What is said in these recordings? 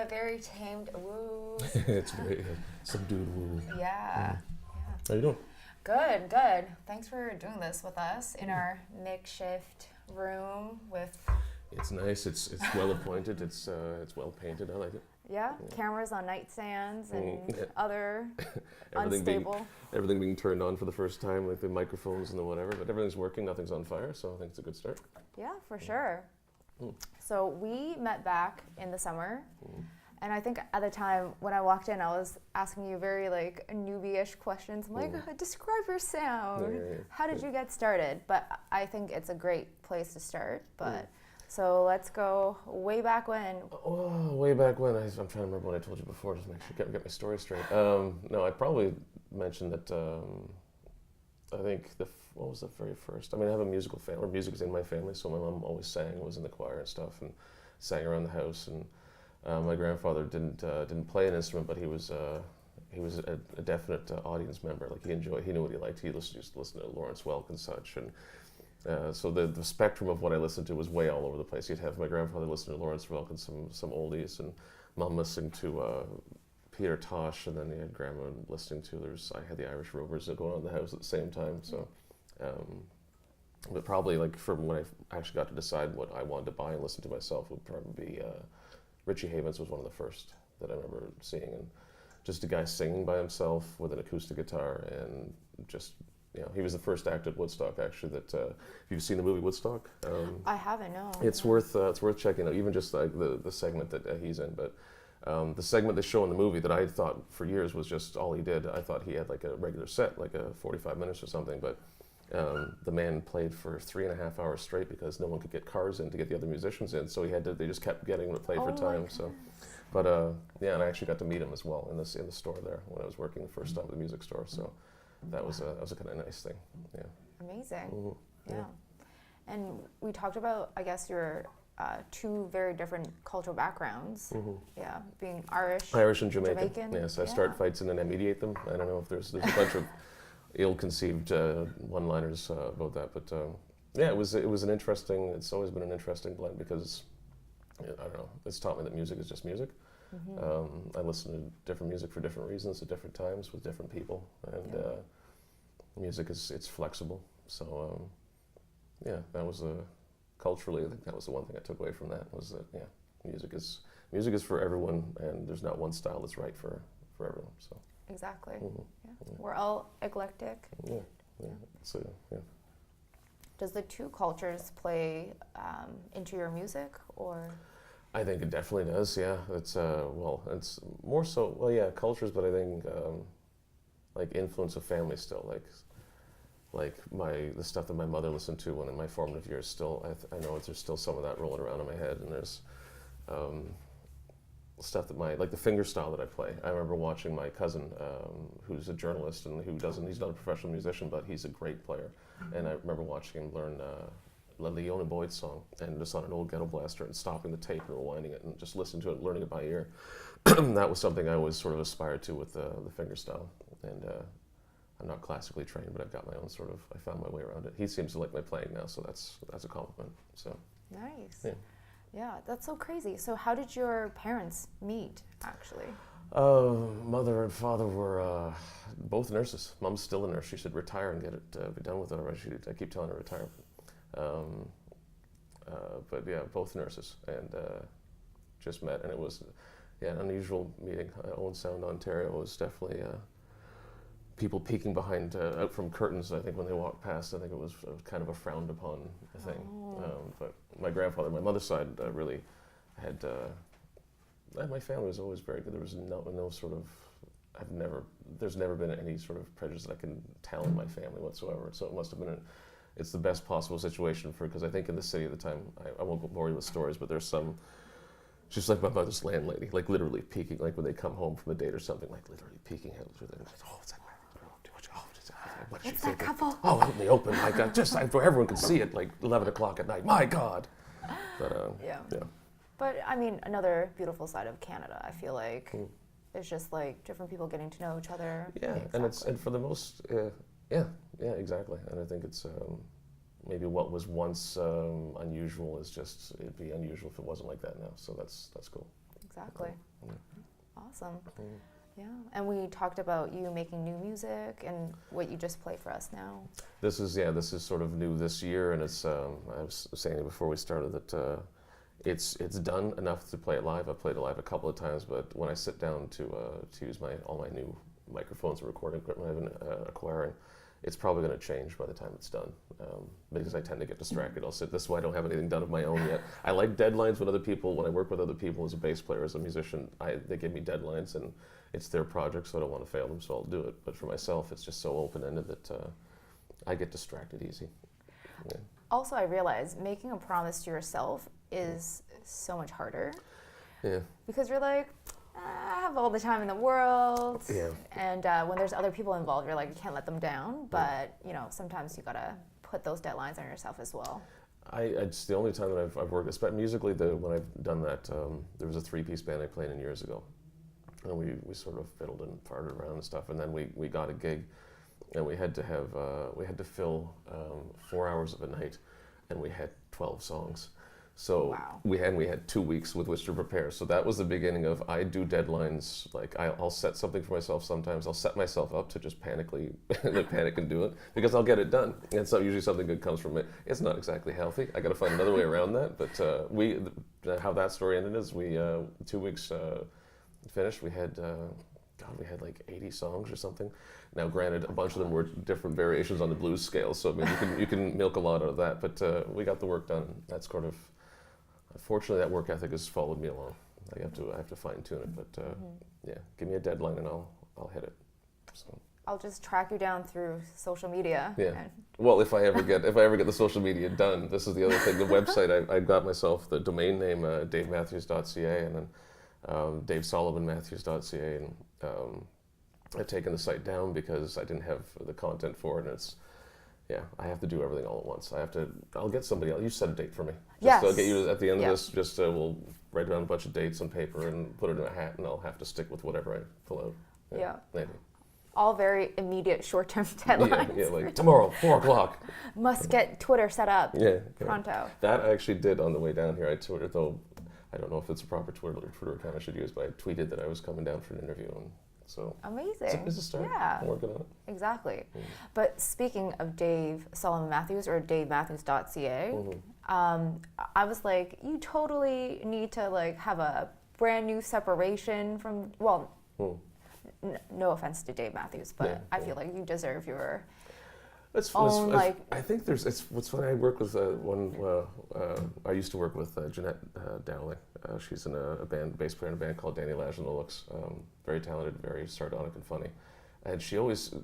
a very tamed woo. It's very subdued woo. Yeah. How you doing? Good, good. Thanks for doing this with us in our makeshift room with... It's nice. It's well appointed. It's well painted. I like it. Yeah, cameras on nightstands and Yeah. other Everything unstable. everything being turned on for the first time, like the microphones and the whatever. But everything's working. Nothing's on fire. So I think it's a good start. Yeah, for sure. Mm. So we met back in the summer. And I think at the time when I walked in, I was asking you very like newbie-ish questions. I'm like, describe your sound. Yeah. How did you get started? But I think it's a great place to start. But so let's go way back when. Oh, way back when. I'm trying to remember what I told you before, just to make sure get my story straight. No, I probably mentioned that. I think what was the very first? I mean, I have a musical family. Or music is in my family, so my mom always sang, was in the choir and stuff, and sang around the house. And my grandfather didn't play an instrument, but he was a definite audience member. Like he knew what he liked. He used to listen to Lawrence Welk and such, and so the spectrum of what I listened to was way all over the place. You'd have my grandfather listen to Lawrence Welk and some oldies, and mom listening to Peter Tosh, and then you had grandma listening to. I had the Irish Rovers going on in the house at the same time. So, but probably like from when I actually got to decide what I wanted to buy and listen to myself would probably be. Richie Havens was one of the first that I remember seeing, and just a guy singing by himself with an acoustic guitar, and just he was the first act at Woodstock actually. That if you've seen the movie Woodstock, I haven't. No. it's worth checking out. Even just like the segment that he's in, but the segment they show in the movie that I thought for years was just all he did. I thought he had like a regular set, like a 45 minutes or something, but. The man played for 3.5 hours straight because no one could get cars in to get the other musicians in, so they just kept getting him to play for time. So, but and I actually got to meet him as well in the store there when I was working the first time at the music store. So that was a kind of nice thing. Yeah. Amazing. Mm-hmm. Yeah. And we talked about, I guess, your two very different cultural backgrounds. Mm-hmm. Yeah, being Irish and Jamaican. Yes, I start fights and then I mediate them. I don't know if there's a bunch of ill-conceived one-liners about that, but it was an interesting. It's always been an interesting blend because I don't know. It's taught me that music is just music. I listen to different music for different reasons at different times with different people, and music it's flexible. So that was culturally. I think that was the one thing I took away from that was that music is for everyone, and there's not one style that's right for everyone. So. Exactly. Yeah. We're all eclectic. Yeah. So, yeah. Does the two cultures play into your music, or? I think it definitely does. Yeah. It's it's more so. Well, yeah, cultures, but I think like influence of family still. Like the stuff that my mother listened to when in my formative years. Still, I know there's still some of that rolling around in my head, and there's. Stuff that like the fingerstyle that I play. I remember watching my cousin, who's a journalist and he's not a professional musician, but he's a great player. And I remember watching him learn a Leona Boyd song, and just on an old ghetto blaster and stopping the tape and rewinding it and just listening to it and learning it by ear. That was something I always sort of aspired to with the fingerstyle. And I'm not classically trained, but I've got my own I found my way around it. He seems to like my playing now, so that's a compliment. So nice. Yeah. Yeah, that's so crazy. So how did your parents meet, actually? Mother and father were both nurses. Mom's still a nurse. She should retire and get it, be done with it already. I keep telling her to retire. But yeah, both nurses, and just met, and it was an unusual meeting. Owen Sound, Ontario was definitely people peeking behind out from curtains. I think when they walked past, I think it was kind of a frowned upon thing. But my grandfather, my mother's side, really had. My family was always very good. There was no sort of. There's never been any sort of prejudice that I can tell in my family whatsoever. So it must have been. It's the best possible situation because I think in the city at the time, I won't bore you with stories, but there's some. Just like my mother's landlady, like literally peeking, like when they come home from a date or something, like literally peeking out through the. Oh, it's that. What's that couple? Oh, out in the open, like where everyone can see it, like 11 o'clock at night. My God. But yeah. But I mean, another beautiful side of Canada, I feel like, is just like different people getting to know each other. Yeah, exactly. and for the most, exactly. And I think it's maybe what was once unusual is it'd be unusual if it wasn't like that now. So that's cool. Exactly. Yeah. Awesome. Mm. Yeah. And we talked about you making new music and what you just played for us now. This is sort of new this year, and it's I was saying before we started that it's done enough to play it live. I've played it live a couple of times, but when I sit down to use all my new microphones and recording equipment I've been acquiring, it's probably going to change by the time it's done, because I tend to get distracted. This is why I don't have anything done of my own yet. I like deadlines when I work with other people as a bass player, as a musician, they give me deadlines, and it's their project, so I don't want to fail them, so I'll do it. But for myself, it's just so open-ended that I get distracted easy. Yeah. Also, I realize making a promise to yourself is so much harder. Yeah. Because you're like, I have all the time in the world. Yeah. And when there's other people involved, you're like, you can't let them down. But, sometimes you got to put those deadlines on yourself as well. It's the only time that I've worked, especially musically, when I've done that, there was a 3-piece band I played in years ago. And we sort of fiddled and farted around and stuff. And then we got a gig, and we had to fill 4 hours of a night, and we had 12 songs. So wow. we had 2 weeks with which to prepare. So that was the beginning of, I do deadlines. Like I'll set something for myself sometimes. I'll set myself up to just panic and do it, because I'll get it done. And so usually something good comes from it. It's not exactly healthy. I got to find another way around that. But how that story ended is 2 weeks finished. We had like 80 songs or something. Now, granted, a bunch of them were different variations on the blues scale, so I mean, you can milk a lot out of that. But we got the work done. That's sort of, fortunately, that work ethic has followed me along. I have to fine tune it, but yeah, give me a deadline and I'll hit it. So I'll just track you down through social media. Yeah. Well, if I ever get the social media done, this is the other thing. The website, I got myself the domain name davematthews.ca, and then davesolomonmatthews.ca, and I've taken the site down because I didn't have the content for it, and I have to do everything all at once. I'll get somebody else. You set a date for me. Yes. I'll get you at the end of this, we'll write down a bunch of dates on paper and put it in a hat, and I'll have to stick with whatever I pull out. Yeah. Maybe. All very immediate short-term deadlines. Yeah, like tomorrow, 4 o'clock. Must get Twitter set up. Yeah. Pronto. That I actually did on the way down here. I tweeted, though I don't know if it's a proper Twitter account I should use, but I tweeted that I was coming down for an interview, and so amazing. It's a start. Yeah. I'm working on it. Exactly. But speaking of Dave Solomon Matthews, or davematthews.ca, I was like, you totally need to have a brand new separation from, no offense to Dave Matthews, but I feel like you deserve your own, I think what's funny, I work with I used to work with Jeanette Dowling. She's in a bass player in a band called Danny Lash and the Looks. Very talented, very sardonic and funny. And she always,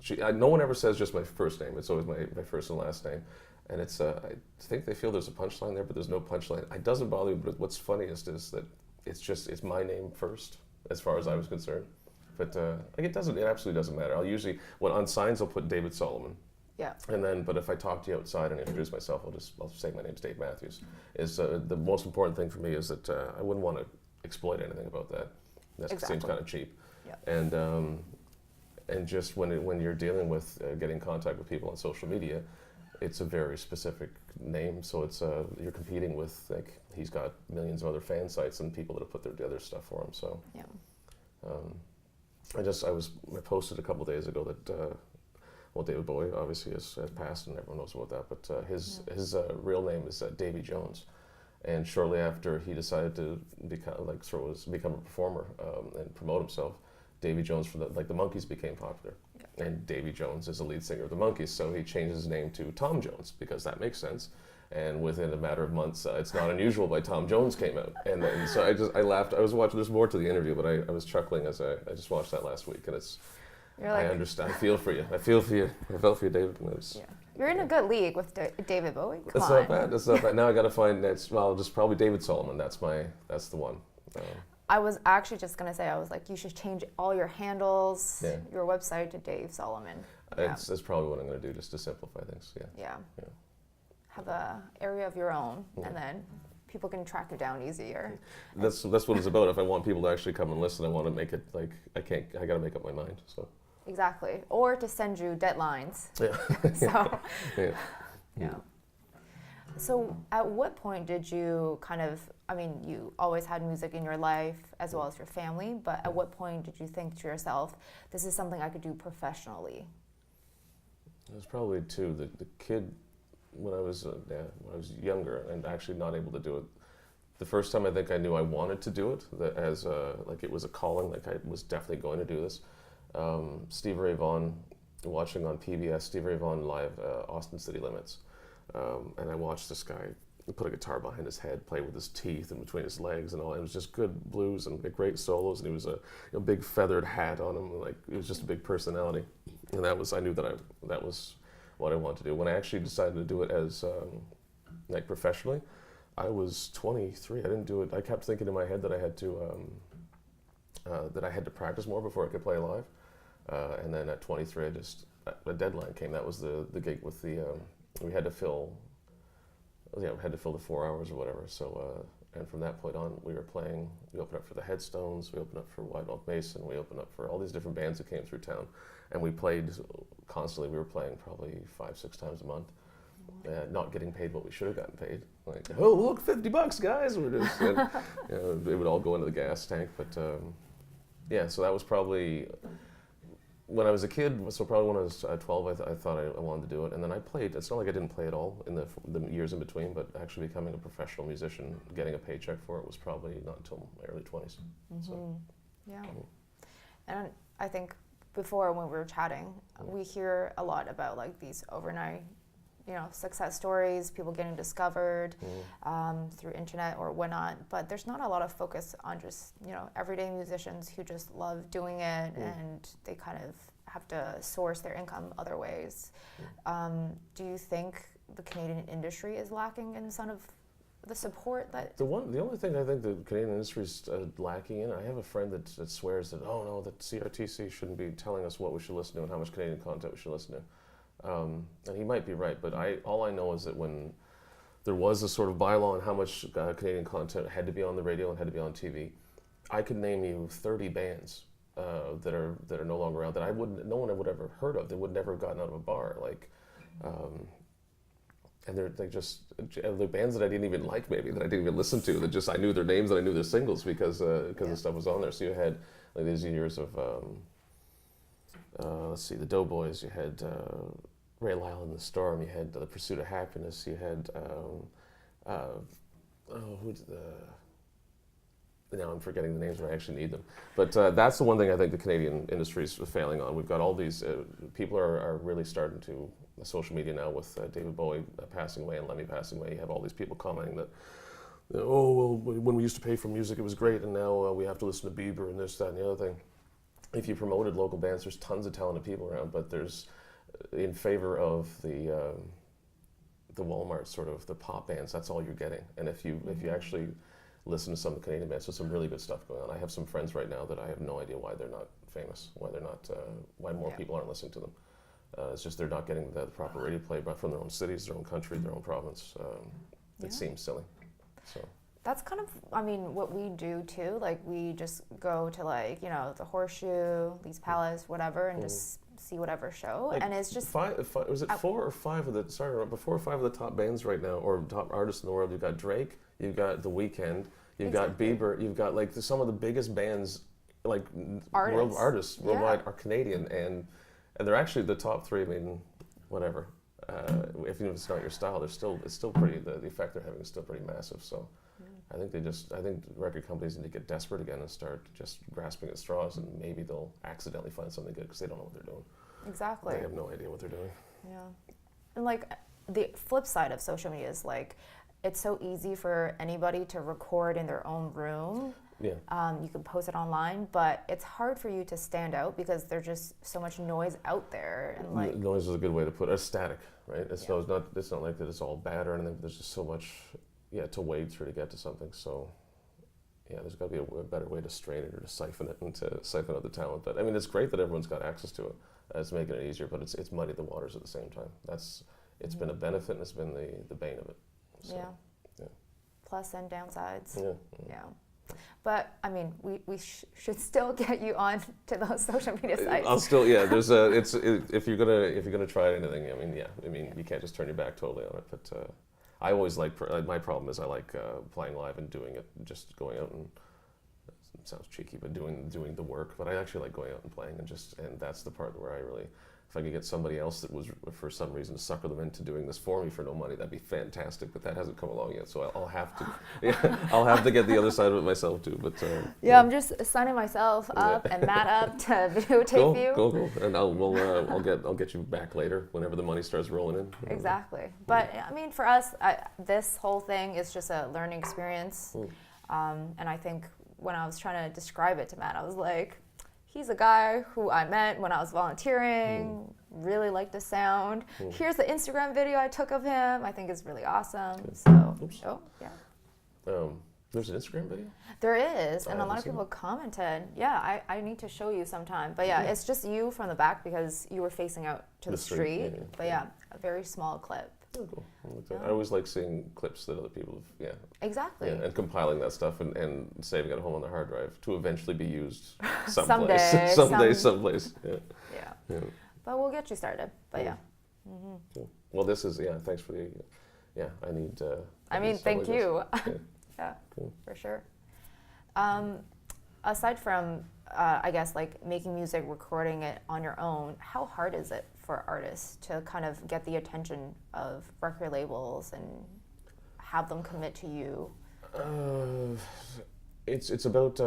no one ever says just my first name. It's always my first and last name. And it's, I think they feel there's a punchline there, but there's no punchline. It doesn't bother me, but what's funniest is that it's my name first, as far as I was concerned. But it absolutely doesn't matter. I'll usually, on signs, I'll put David Solomon. Yeah. And then, but if I talk to you outside and introduce myself, I'll say my name's Dave Matthews. The most important thing for me is that I wouldn't want to exploit anything about that. That seems kind of cheap. Yeah. And just when you're dealing with getting in contact with people on social media, it's a very specific name. So it's you're competing with, he's got millions of other fan sites and people that have put the other stuff for him. So yeah. I posted a couple of days ago that David Bowie obviously has passed, and everyone knows about that. But his real name is Davy Jones, and shortly after he decided to become a performer and promote himself, Davy Jones from the Monkees became popular, and Davy Jones is the lead singer of the Monkees, so he changed his name to Tom Jones because that makes sense. And within a matter of months, It's Not Unusual by Tom Jones came out. And so I laughed. I was watching, there's more to the interview, but I was chuckling as I just watched that last week. And I understand. I feel for you. I felt for you, David. Yeah. You're in a good league with David Bowie. That's not bad. That's not bad. Now I got to find, just probably David Solomon. That's the one. I was actually just going to say, I was like, you should change all your handles, your website to Dave Solomon. That's probably what I'm going to do, just to simplify things. Yeah. Have a area of your own, and then people can track you down easier. That's what it's about. If I want people to actually come and listen, I want to make it I got to make up my mind. So exactly, or to send you deadlines. Yeah. So yeah. So at what point did you kind of, I mean, you always had music in your life as well as your family, but at what point did you think to yourself, this is something I could do professionally? It was probably two. The kid, when I was younger and actually not able to do it, the first time I think I knew I wanted to do it, that as like it was a calling, like I was definitely going to do this. Steve Ray Vaughan, watching on PBS, Steve Ray Vaughan live, Austin City Limits. And I watched this guy put a guitar behind his head, play with his teeth and between his legs and all. It was just good blues and great solos, and he was a big feathered hat on him, like it was just a big personality. And I knew that was what I wanted to do. When I actually decided to do it as like professionally, I was 23. I didn't do it. I kept thinking in my head that I had to practice more before I could play live. And then at 23, a deadline came. That was the gig with the. We had to fill the 4 hours or whatever. So, and from that point on, we were playing. We opened up for the Headstones. We opened up for White Oak Mason. We opened up for all these different bands that came through town, and we played constantly. We were playing probably 5-6 times a month, not getting paid what we should have gotten paid. Like, oh look, $50, guys! We're just, and, it would all go into the gas tank. But yeah, so that was probably. When I was a kid, so probably when I was 12, I thought I wanted to do it. And then I played. It's not like I didn't play at all in the years in between, but actually becoming a professional musician, getting a paycheck for it was probably not until my early 20s. Mm-hmm. So, yeah. And I think before when we were chatting, we hear a lot about like these overnight, success stories, people getting discovered through internet or whatnot, but there's not a lot of focus on just, everyday musicians who just love doing it and they kind of have to source their income other ways. Do you think the Canadian industry is lacking in some of the support that... The only thing I think the Canadian industry is lacking in, I have a friend that swears that, oh no, that CRTC shouldn't be telling us what we should listen to and how much Canadian content we should listen to. And he might be right, but all I know is that when there was a sort of bylaw on how much Canadian content had to be on the radio and had to be on TV, I could name you 30 bands that are no longer around that no one would ever heard of. They would never have gotten out of a bar. Like, and they're just the bands that I didn't even like, maybe that I didn't even listen to. That just I knew their names and I knew their singles because the stuff was on there. So you had like these years of. Let's see, the Doughboys, you had Ray Lyle and the Storm, you had The Pursuit of Happiness, you had, now I'm forgetting the names when I actually need them. But that's the one thing I think the Canadian industry is failing on. We've got all these, people are really starting to, social media now with David Bowie passing away and Lemmy passing away, you have all these people commenting that, oh, well, when we used to pay for music it was great and now we have to listen to Bieber and this, that, and the other thing. If you promoted local bands, there's tons of talented people around, but there's in favor of the Walmart sort of the pop bands. That's all you're getting. And if you actually listen to some of the Canadian bands, there's some really good stuff going on. I have some friends right now that I have no idea why they're not famous, why more people aren't listening to them. It's just they're not getting the proper radio play, but from their own cities, their own country, their own province. It seems silly. So. That's kind of, what we do too. Like we just go to the Horseshoe, Lee's Palace, whatever, and just see whatever show. Like and it's just was it 4 or 5 of the 4 or 5 of the top bands right now, or top artists in the world? You've got Drake, you've got The Weeknd, you've got Bieber, you've got like some of the biggest bands, like world artists worldwide are Canadian, and they're actually the top 3. Whatever. Even if it's not your style, it's still pretty. The effect they're having is still pretty massive. So. I think record companies need to get desperate again and start just grasping at straws, and maybe they'll accidentally find something good because they don't know what they're doing. Exactly. They have no idea what they're doing. Yeah. And like the flip side of social media is like it's so easy for anybody to record in their own room. Yeah. You can post it online, but it's hard for you to stand out because there's just so much noise out there. And like noise is a good way to put it. It's static, right? It's not like that it's all bad or anything, but there's just so much to wade through to get to something. So, there's got to be a better way to strain it or to siphon it and to siphon out the talent. But it's great that everyone's got access to it. It's making it easier, but it's muddied the waters at the same time. It's been a benefit and it's been the bane of it. So, yeah. Plus and downsides. Yeah. But we should still get you on to those social media sites. I'll still There's if you're gonna try anything, you can't just turn your back totally on it. But I always like my problem is I like playing live and doing it, just going out and. It sounds cheeky, but doing the work. But I actually like going out and playing, and that's the part where I really, if I could get somebody else that was for some reason to sucker them into doing this for me for no money, that'd be fantastic. But that hasn't come along yet, so I'll have to, yeah, I'll have to get the other side of it myself too. But yeah, I'm just signing myself up and Matt up to videotape you. Go, and I'll get you back later whenever the money starts rolling in. Exactly, but I mean, for us, this whole thing is just a learning experience, and I think. When I was trying to describe it to Matt, I was like, he's a guy who I met when I was volunteering, really liked the sound. Here's the Instagram video I took of him. I think it's really awesome. Good. So, yeah. There's an Instagram video? There is, and a lot of people commented. Yeah, I need to show you sometime. But yeah, it's just you from the back because you were facing out to the street. Yeah. But yeah, a very small clip. Oh, cool. I always like seeing clips that other people have, Exactly. And compiling that stuff and saving it at home on the hard drive to eventually be used someday. Someplace. Yeah. But we'll get you started. But yeah. Cool. Well, this is, thanks for the, I need, thank you. Yeah. Cool. For sure. Aside from, I guess, like making music, recording it on your own, how hard is it for artists to kind of get the attention of record labels and have them commit to you? It's about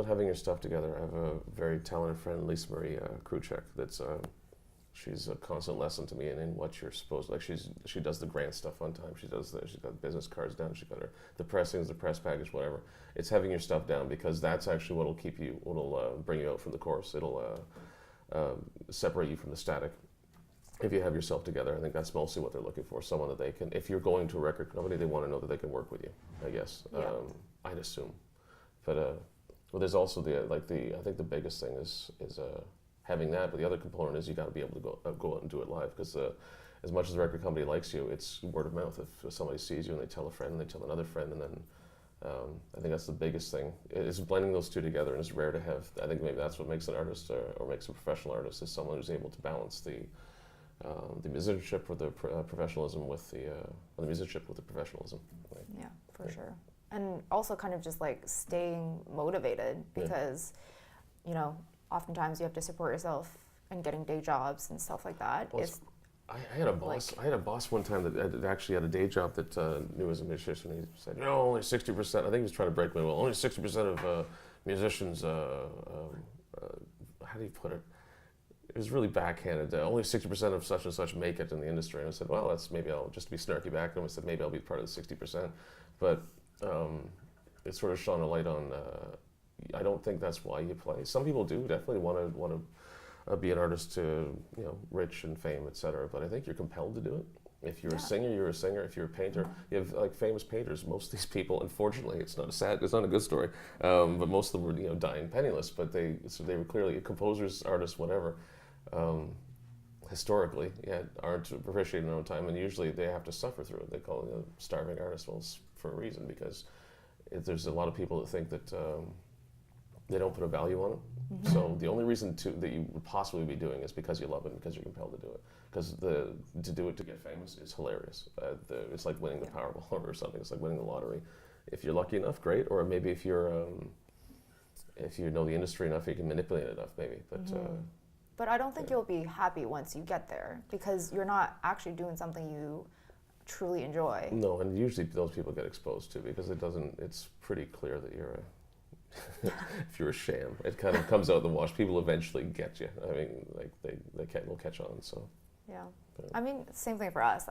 having your stuff together. I have a very talented friend, Lisa Marie Kruchek, that's she's a constant lesson to me in what you're supposed, like she does the grant stuff on time. She's got business cards down. She got the pressings, the press package, whatever. It's having your stuff down because that's actually what'll bring you out from the chorus. It'll separate you from the static. If you have yourself together, I think that's mostly what they're looking for. Someone that they can, if you're going to a record company, they want to know that they can work with you, I guess. Yeah. I'd assume. But well, there's also I think the biggest thing is having that, but the other component is you got to be able to go out and do it live, because as much as the record company likes you, it's word of mouth. If somebody sees you and they tell a friend and they tell another friend, and then I think that's the biggest thing, is blending those two together. And it's rare to have. I think maybe that's what makes an artist or makes a professional artist, is someone who's able to balance the musicianship or the professionalism with the musicianship with the professionalism. Right? Yeah, for sure. And also kind of just like staying motivated, because oftentimes you have to support yourself and getting day jobs and stuff like that. Well, I had a boss. I had a boss one time that actually had a day job that knew as a musician. He said, only 60%. I think he was trying to break my will. Only 60% of musicians. How do you put it? It was really backhanded. Only 60% of such and such make it in the industry. And I said, well, maybe I'll just be snarky back at him. I said, maybe I'll be part of the 60%. But it sort of shone a light on. I don't think that's why you play. Some people do definitely want to be an artist to rich and fame, etc. But I think you're compelled to do it. If you're a singer, you're a singer. If you're a painter, you have like famous painters. Most of these people, unfortunately, it's not a good story. But most of them were dying penniless. But they were clearly composers, artists, whatever. Historically, aren't appreciated in their own time, and usually they have to suffer through it. They call it starving artists. Well, it's for a reason, because there's a lot of people that think that they don't put a value on it. Mm-hmm. So the only reason that you would possibly be doing is because you love it and because you're compelled to do it. Because to do it to get famous is hilarious. It's like winning the Powerball or something. It's like winning the lottery. If you're lucky enough, great. Or maybe if you know the industry enough, you can manipulate it enough, maybe. But but I don't think you'll be happy once you get there, because you're not actually doing something you truly enjoy. No, and usually those people get exposed to, because it's pretty clear that you're if you're a sham. It kind of comes out in the wash. People eventually get you. I mean, like they'll catch on. So yeah. I mean, same thing for us.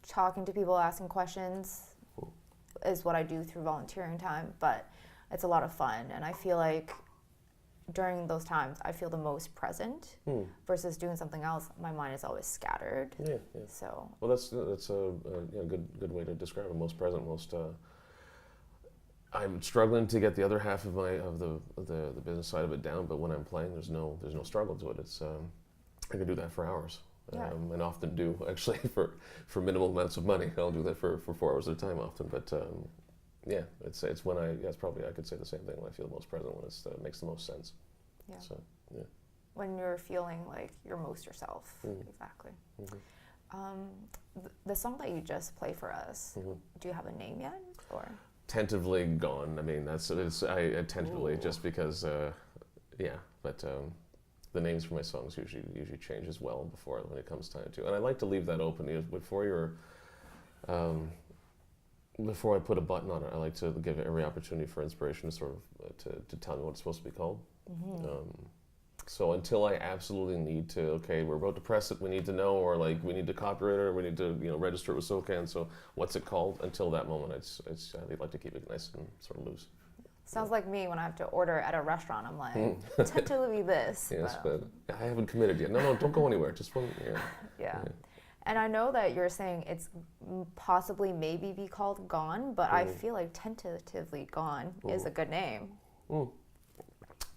Talking to people, asking questions is what I do through volunteering time, but it's a lot of fun, and I feel like during those times I feel the most present versus doing something else. My mind is always scattered. Yeah. So well, that's a good way to describe it. Most present, most. I'm struggling to get the other half of the business side of it down, but when I'm playing, there's no struggle to it. It's I can do that for hours, and often do actually for minimal amounts of money. I'll do that for 4 hours at a time often. But it's when it's probably, I could say the same thing, when I feel the most present, when it makes the most sense. Yeah. So when you're feeling like you're most yourself. Exactly. The song that you just played for us, do you have a name yet, or? Tentatively Gone. I mean, I tentatively, just because, but the names for my songs usually change as well when it comes time to. And I like to leave that open. Before I put a button on it, I like to give it every opportunity for inspiration to sort of to tell me what it's supposed to be called. So until I absolutely need to, okay, we're about to press it, we need to know, or like we need to copyright it, or we need to register it with SOCAN. So what's it called? Until that moment, I like to keep it nice and sort of loose. Sounds like me when I have to order at a restaurant. I'm like, tentatively this. Yes, but I haven't committed yet. No, don't go anywhere. Just one. Yeah. And I know that you're saying it's possibly maybe be called Gone, but I feel like Tentatively Gone is a good name.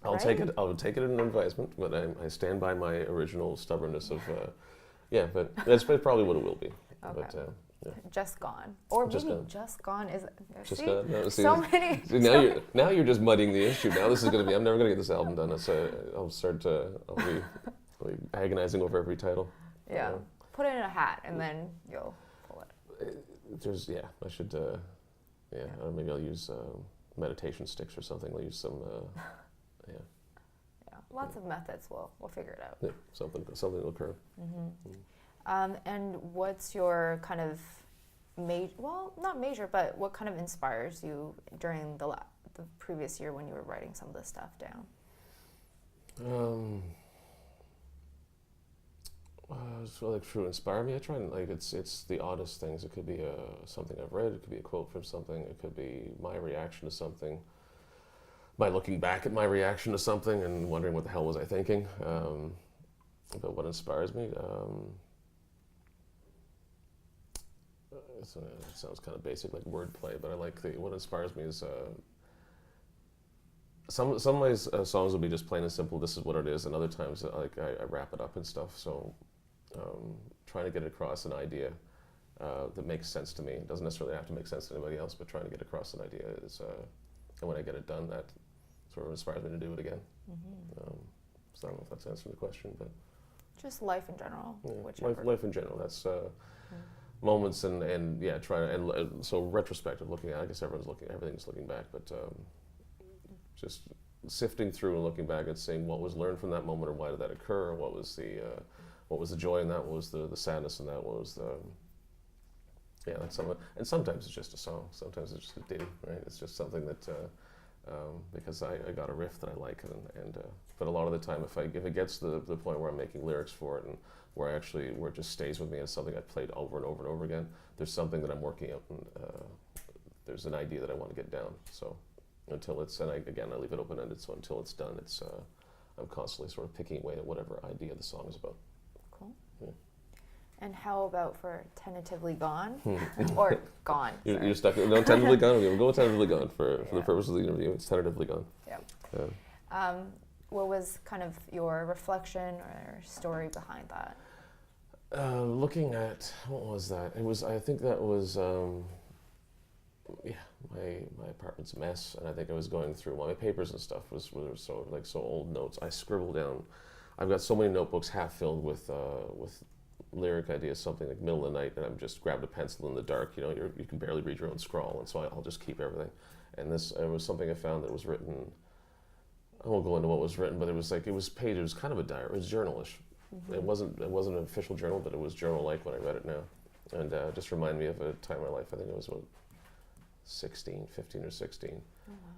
I'll take it. I'll take it as an advisement, but I stand by my original stubbornness of, but that's probably what it will be. Okay. But, Just Gone, or Just maybe Gone. Just Gone is. Just see, Gone. No, so many. See, now you're just muddying the issue. Now this is going to be. I'm never going to get this album done. I'll be agonizing over every title. Yeah. Put it in a hat and then you'll pull it. I should. Or maybe I'll use meditation sticks or something. I'll use some. Yeah. Lots of methods. We'll figure it out. Yeah, something will occur. And what's your kind of not major, but what kind of inspires you during the previous year when you were writing some of this stuff down? So like to inspire me, I try and it's the oddest things. It could be something I've read. It could be a quote from something. It could be my reaction to something. By looking back at my reaction to something and wondering what the hell was I thinking. But what inspires me, it sounds kind of basic, like wordplay, but I like what inspires me is some of my songs will be just plain and simple. This is what it is, and other times I wrap it up and stuff. So trying to get across an idea that makes sense to me. It doesn't necessarily have to make sense to anybody else, but trying to get across an idea is, and when I get it done, that sort of inspires me to do it again. So I don't know if that's answering the question, but just life in general. Life in general. That's moments and so retrospective looking at. I guess everything's looking back, but just sifting through and looking back and seeing what was learned from that moment, or why did that occur, or what was the joy in that, what was the sadness in that, what was that's something. And sometimes it's just a song, sometimes it's just a ditty, right? It's just something that because I got a riff that I like, but a lot of the time if it gets to the point where I'm making lyrics for it and where it just stays with me as something I've played over and over and over again, there's something that I'm working out, and there's an idea that I want to get down. So until it's, and I leave it open-ended, so until it's done, I'm constantly sort of picking away at whatever idea the song is about. Cool. Yeah. And how about for Tentatively Gone? Or Gone. You're stuck. No, Tentatively Gone. We'll go with Tentatively Gone for the purpose of the interview. It's Tentatively Gone. Yeah. What was kind of your reflection or story behind that? Looking at, what was that? I think that was, my apartment's a mess, and I think I was going through my papers and stuff were so old notes. I scribbled down. I've got so many notebooks half filled with lyric ideas, something like middle of the night, and I'm just grabbed a pencil in the dark. You can barely read your own scrawl, and so I'll just keep everything. And it was something I found that was written. I won't go into what was written, but it was kind of a diary. It was journalish. It wasn't an official journal, but it was journal-like when I read it now, and just reminded me of a time in my life. I think it was 15 or 16,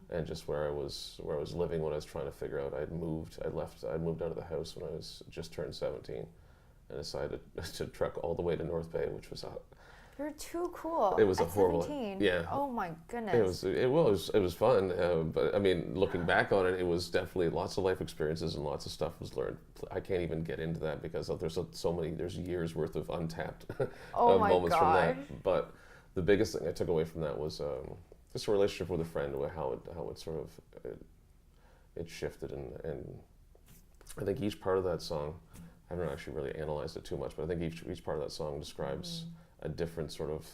and just where I was living when I was trying to figure out. I'd moved out of the house when I was just turned 17, and decided to trek all the way to North Bay, which was You're too cool. It was at a horrible. 17. Yeah. Oh my goodness. It was fun, but I mean, looking back on it, it was definitely lots of life experiences and lots of stuff was learned. I can't even get into that because there's years worth of untapped moments from that. But the biggest thing I took away from that was just a relationship with a friend, how it sort of it shifted, and I think each part of that song, I haven't actually really analyzed it too much, but I think each part of that song describes a different sort of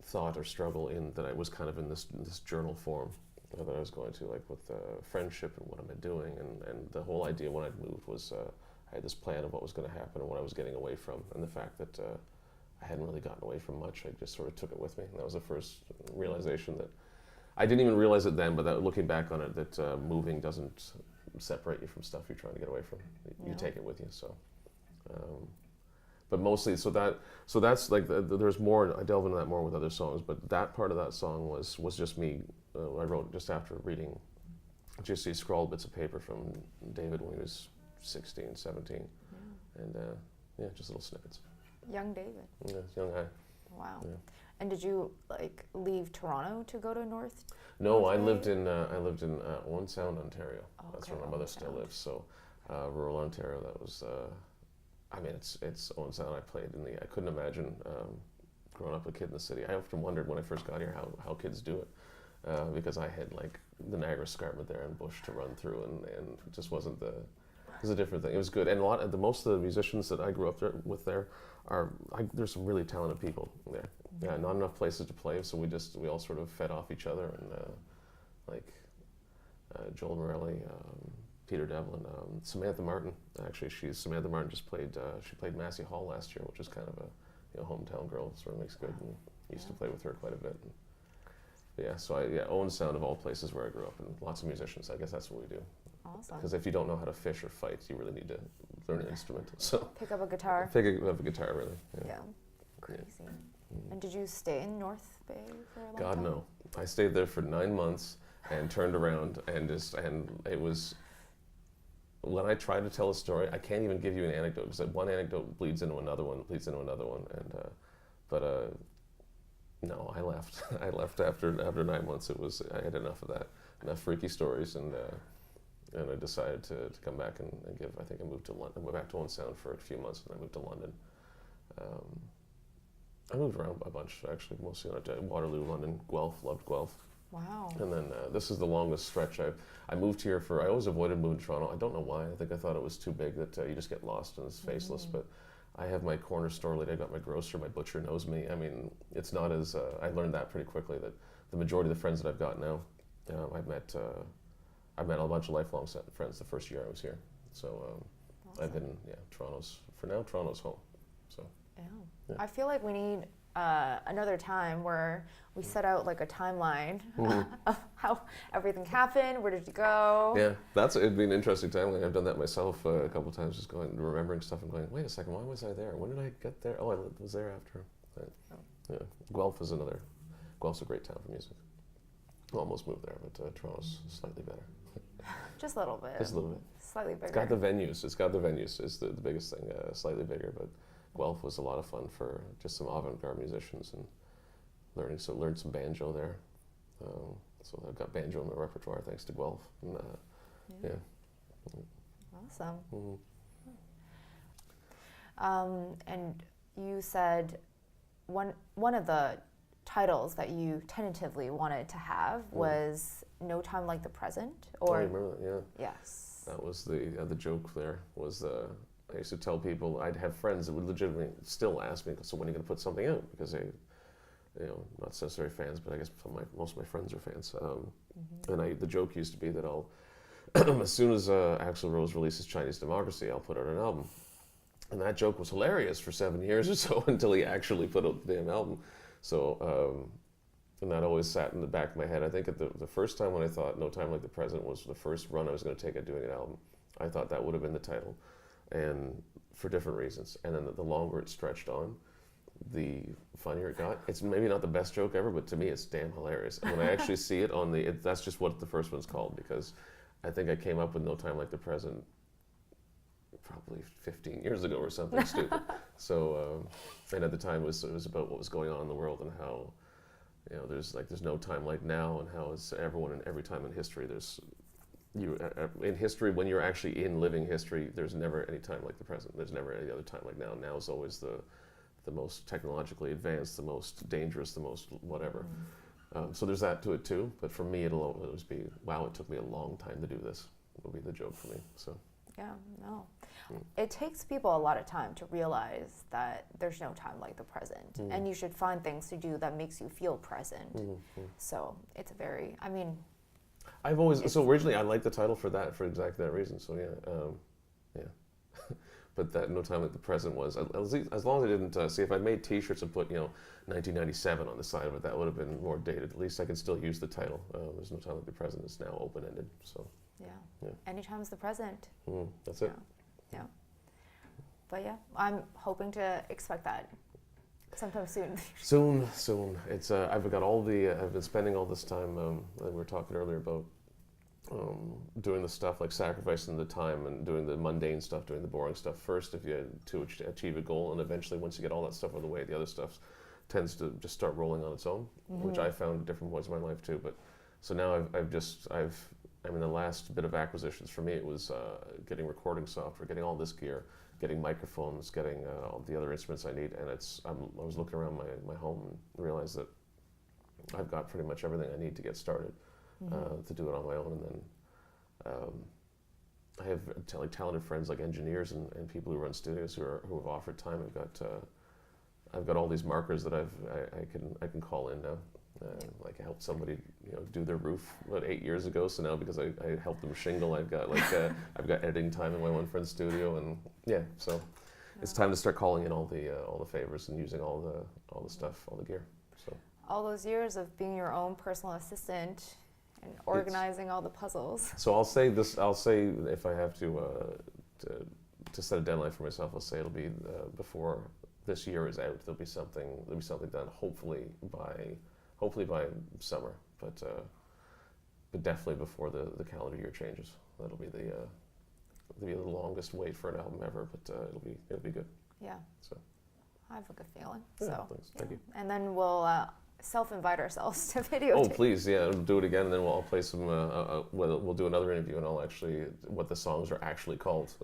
thought or struggle in that I was kind of in this journal form that I was going to, like with friendship and what am I doing, and the whole idea when I'd moved was I had this plan of what was going to happen and what I was getting away from, and the fact that I hadn't really gotten away from much. I just sort of took it with me. And that was the first realization that I didn't even realize it then, but that looking back on it, that moving doesn't separate you from stuff you're trying to get away from. You take it with you. So, but mostly, so that's like there's more. I delve into that more with other songs, but that part of that song was just me. I wrote just after reading, just these scrawled bits of paper from David when he was 16, 17, and just little snippets. Young David. Yeah, young I. Wow. Yeah. And did you like leave Toronto to go to North? No, North I Bay? lived in Owen Sound, Ontario. That's Okay, where my mother Owen still Sound. lives. So, rural Ontario. That was. I mean, it's Owen Sound. I played in the. I couldn't imagine growing up a kid in the city. I often wondered when I first got here how kids do it, because I had like the Niagara Escarpment there and bush to run through, and it just wasn't the. It was a different thing. It was good, and most of the musicians that I grew up with there there's some really talented people there. Yeah, not enough places to play, so we all sort of fed off each other, and Joel Morelli, Peter Devlin, Samantha Martin. Actually, Samantha Martin just played. She played Massey Hall last year, which is kind of a hometown girl. Sort of makes good. And used to play with her quite a bit. And, so Owen Sound of all places where I grew up, and lots of musicians. I guess that's what we do. Awesome. Because if you don't know how to fish or fight, you really need to learn an instrument. So Pick up a guitar. pick up a guitar, really. Yeah. Crazy. And did you stay in North Bay for a long God time? no. I stayed there for 9 months and turned around and it was. When I try to tell a story, I can't even give you an anecdote because one anecdote bleeds into another one, and no, I left. I left after 9 months. I had enough of that, enough freaky stories, and I decided to come back and give. I think I moved to London. I went back to Owen Sound for a few months, and I moved to London. I moved around a bunch, actually, mostly on Waterloo, London, Guelph. Loved Guelph. Wow. And then this is the longest stretch. I moved here I always avoided moving to Toronto. I don't know why. I think I thought it was too big that you just get lost and it's faceless. But I have my corner store lady. I got my grocer. My butcher knows me. I mean, it's not as. I learned that pretty quickly that the majority of the friends that I've got now, I've met a bunch of lifelong friends the first year I was here. So Awesome. I've been Toronto's home. So Yeah. I feel like we need another time where we set out like a timeline of how everything happened. Where did you go? Yeah, it'd be an interesting timeline. I've done that myself a couple of times, just remembering stuff and going, wait a second, why was I there? When did I get there? Oh, I was there after. Yeah, Guelph's a great town for music. I almost moved there, but Toronto's slightly better. Just a little bit. Just a little bit. Slightly bigger. It's got the venues is the biggest thing, slightly bigger, but Guelph was a lot of fun for just some avant-garde musicians and learned some banjo there. So I've got banjo in my repertoire thanks to Guelph. And, Awesome. Mm-hmm. And you said one of the titles that you tentatively wanted to have was "No Time Like the Present," or I remember that. Yeah. Yes. That was the joke. There was I used to tell people I'd have friends that would legitimately still ask me, so when are you going to put something out? Because they, not necessarily fans, but I guess most of my friends are fans. And the joke used to be that I'll, as soon as Axl Rose releases Chinese Democracy, I'll put out an album. And that joke was hilarious for 7 years or so until he actually put out the damn album. So, and that always sat in the back of my head. I think at the first time when I thought No Time Like the Present was the first run I was going to take at doing an album, I thought that would have been the title. And for different reasons. And then the longer it stretched on, the funnier it got. It's maybe not the best joke ever, but to me it's damn hilarious. And when I actually see it that's just what the first one's called, because I think I came up with No Time Like the Present probably 15 years ago or something stupid. So, and at the time it was about what was going on in the world and how, there's no time like now, and how it's everyone and every time in history in history, when you're actually in living history, there's never any time like the present. There's never any other time like now. Now is always the most technologically advanced, the most dangerous, the most whatever. So there's that to it too. But for me, it'll always be, wow, it took me a long time to do this. It'll be the joke for me. So. Yeah, no. It takes people a lot of time to realize that there's no time like the present, and you should find things to do that makes you feel present. So it's I've always, so originally I liked the title for exactly that reason. So yeah. but that No Time Like the Present was, as long as I didn't, see if I made t-shirts and put, 1997 on the side of it, that would have been more dated. At least I can still use the title. There's No Time Like the Present. It's now open-ended, so. Yeah. Anytime's the present. That's it. Yeah. But yeah, I'm hoping to expect that sometime soon. Soon. It's I've been spending all this time. We were talking earlier about doing the stuff like sacrificing the time and doing the mundane stuff, doing the boring stuff first, if you to achieve a goal, and eventually once you get all that stuff out of the way, the other stuff tends to just start rolling on its own, which I found at different points in my life too. But so now the last bit of acquisitions for me, it was getting recording software, getting all this gear, getting microphones, getting all the other instruments I need, and I was looking around my home and realized that I've got pretty much everything I need to get started to do it on my own. And then I have talented friends like engineers and people who run studios who have offered time. I've got all these markers that I can call in now. Like I helped somebody do their roof about 8 years ago. So now because I helped them shingle, I've got I've got editing time in my one friend's studio, and so it's time to start calling in all the favors and using all the stuff, all the gear. So all those years of being your own personal assistant and organizing all the puzzles. So I'll say if I have to set a deadline for myself, I'll say it'll be before this year is out. There'll be something done. Hopefully by summer, but definitely before the calendar year changes. That'll be the longest wait for an album ever, but it'll be good. Yeah. So I have a good feeling. Yeah, so thanks. Thank you. And then we'll self-invite ourselves to videotape. Oh please, yeah, we'll do it again, and then I'll play some. We'll do another interview, and I'll actually what the songs are actually called.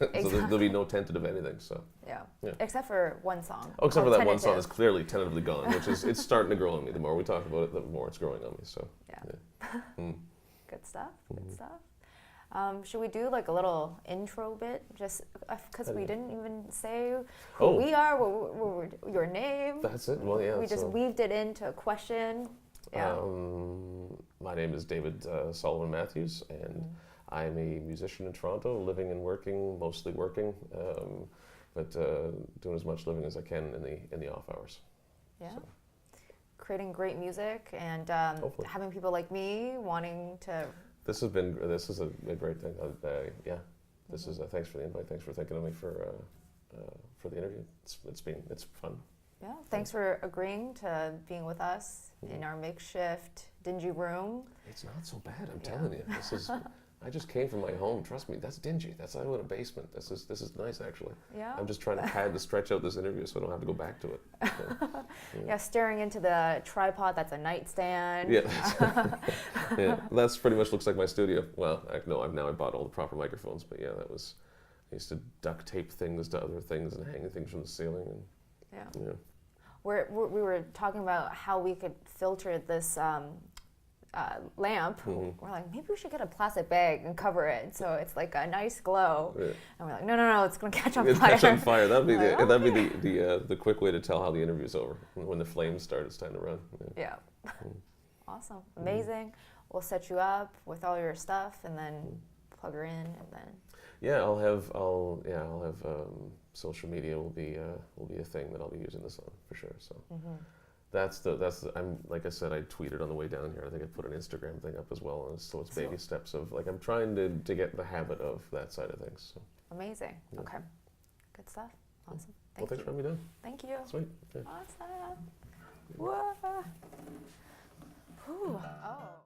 Exactly. So there'll be no tentative anything. So yeah. Except for one song. Oh, except for that tentative. one song that's clearly tentatively gone, which is it's starting to grow on me. The more we talk about it, the more it's growing on me. So Good stuff. Good stuff. Should we do like a little intro bit, just because we didn't even say who we are, your name? That's it. Well, yeah. We just weaved it into a question. Yeah. My name is David Solomon Matthews, and I'm a musician in Toronto, living and working, mostly working, but doing as much living as I can in the off hours. Yeah. So. Creating great music and having people like me wanting to. This is a great thing. This is thanks for the invite. Thanks for thinking of me for the interview. It's fun. Yeah, thanks for agreeing to being with us in our makeshift dingy room. It's not so bad, I'm telling you. This is. I just came from my home. Trust me, that's dingy. I live in a basement. This is nice, actually. Yeah. I'm just trying to stretch out this interview so I don't have to go back to it. So, staring into the tripod that's a nightstand. Yeah, that's pretty much looks like my studio. Well, I bought all the proper microphones, but I used to duct tape things to other things and hang things from the ceiling. And, we were talking about how we could filter this lamp. We're like, maybe we should get a plastic bag and cover it so it's like a nice glow. And we're like, no, it's gonna catch on fire. Catch on fire. That'd be the quick way to tell how the interview's over. When the flames start, it's time to run. Yeah. Awesome. Amazing. We'll set you up with all your stuff and then plug her in and then. Yeah, I'll have social media will be a thing that I'll be using this on for sure. So. I'm like I said, I tweeted on the way down here. I think I put an Instagram thing up as well, and so it's baby steps of like I'm trying to get the habit of that side of things. So. Amazing. Yeah. Okay, good stuff. Awesome. Thanks for having me down. Thank you. Sweet. Yeah. Awesome. Whoa. Oh.